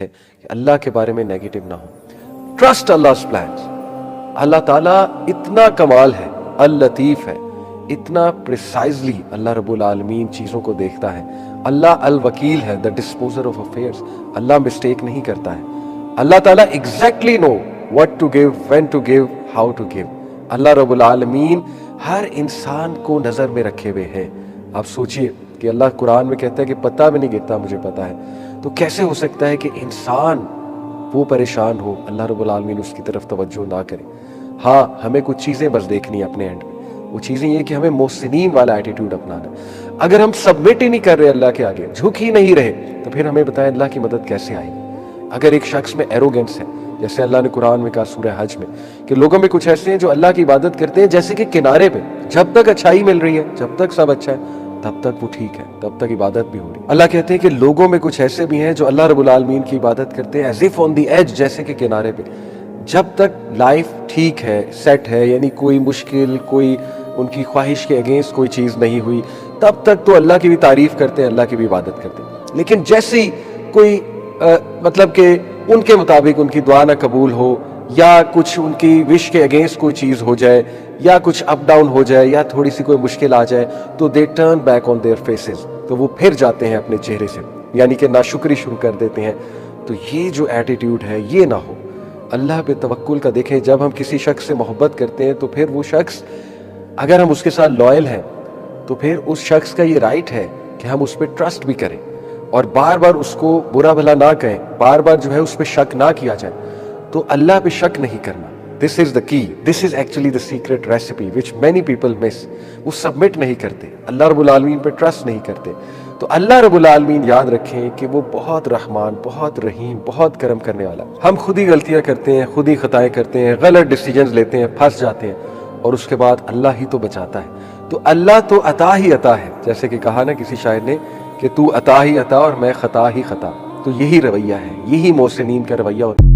ہے کہ اللہ کے بارے میں نیگیٹو نہ ہو. ٹرسٹ اللہ پلانس. اللہ تعالیٰ اتنا کمال ہے، اللطیف ہے، اتنا پریسائزلی اللہ رب العالمین چیزوں کو دیکھتا ہے. اللہ الوکیل ہے، the disposer of affairs. Allah mistake نہیں کرتا ہے. اللہ تعالیٰ exactly know what to give, when to give, how to give. اللہ رب العالمین ہر انسان کو نظر میں رکھے ہوئے ہیں. آپ سوچئے کہ اللہ قرآن میں کہتا ہے کہ پتہ بھی نہیں گرتا مجھے پتہ ہے، تو کیسے ہو سکتا ہے کہ انسان وہ پریشان ہو، اللہ رب العالمین اس کی طرف توجہ نہ کرے. ہاں ہمیں کچھ چیزیں بس دیکھنی ہیں اپنے اینڈ میں. وہ چیزیں یہ کہ ہمیں محسنین والا ایٹیٹیوڈ اپنانا ہے. اگر ہم سبمٹ ہی نہیں کر رہے اللہ کے آگے، جھک ہی نہیں رہے، تو پھر ہمیں بتائیں اللہ کی مدد کیسے آئے گی. اگر ایک شخص میں ایروگنس ہے، جیسے اللہ نے قرآن میں کہا سورہ حج میں کہ لوگوں میں کچھ ایسے ہیں جو اللہ کی عبادت کرتے ہیں جیسے کہ کنارے پہ، جب تک اچھائی مل رہی ہے، جب تک سب اچھا ہے، تب تک وہ ٹھیک ہے، تب تک عبادت بھی ہو رہی ہے. اللہ کہتے ہیں کہ لوگوں میں کچھ ایسے بھی ہیں جو اللہ رب العالمین کی عبادت کرتے ہیں as if on the edge, جیسے کہ کنارے پہ. جب تک لائف ٹھیک ہے، سیٹ ہے، یعنی کوئی مشکل، کوئی ان کی خواہش کے اگینسٹ کوئی چیز نہیں ہوئی، تب تک تو اللہ کی بھی تعریف کرتے ہیں، اللہ کی بھی عبادت کرتے ہیں. لیکن جیسے ہی کوئی مطلب کہ ان کے مطابق ان کی دعا نہ قبول ہو، یا کچھ ان کی وش کے اگینسٹ کوئی چیز ہو جائے، یا کچھ اپ ڈاؤن ہو جائے، یا تھوڑی سی کوئی مشکل آ جائے، تو they turn back on their faces, تو وہ پھر جاتے ہیں اپنے چہرے سے، یعنی کہ ناشکری شروع کر دیتے ہیں. تو یہ جو ایٹیٹیوڈ ہے یہ نہ ہو. اللہ پہ توکل کا دیکھیں، جب ہم کسی شخص سے محبت کرتے ہیں تو پھر وہ شخص اگر ہم اس کے ساتھ لائل ہیں تو پھر اس شخص کا یہ رائٹ ہے کہ ہم اس پہ ٹرسٹ بھی کریں، اور بار بار اس کو برا بھلا نہ کہیں، بار بار جو ہے اس پہ شک نہ کیا جائے. تو اللہ پہ شک نہیں کرنا. دس is the key, this is actually the secret recipe which many people miss. وہ سبمٹ نہیں کرتے، اللہ رب العالمین پہ ٹرسٹ نہیں کرتے. تو اللہ رب العالمین یاد رکھیں کہ وہ بہت رحمان، بہت رحیم، بہت کرم کرنے والا. ہم خود ہی غلطیاں کرتے ہیں، خود ہی خطائیں کرتے ہیں، غلط ڈیسیجنز لیتے ہیں، پھنس جاتے ہیں، اور اس کے بعد اللہ ہی تو بچاتا ہے. تو اللہ تو عطا ہی عطا ہے، جیسے کہ کہا نا کسی شاعر نے کہ تو عطا ہی عطا اور میں خطا ہی خطا. تو یہی رویہ ہے، یہی محسنین کا رویہ ہوتا ہے.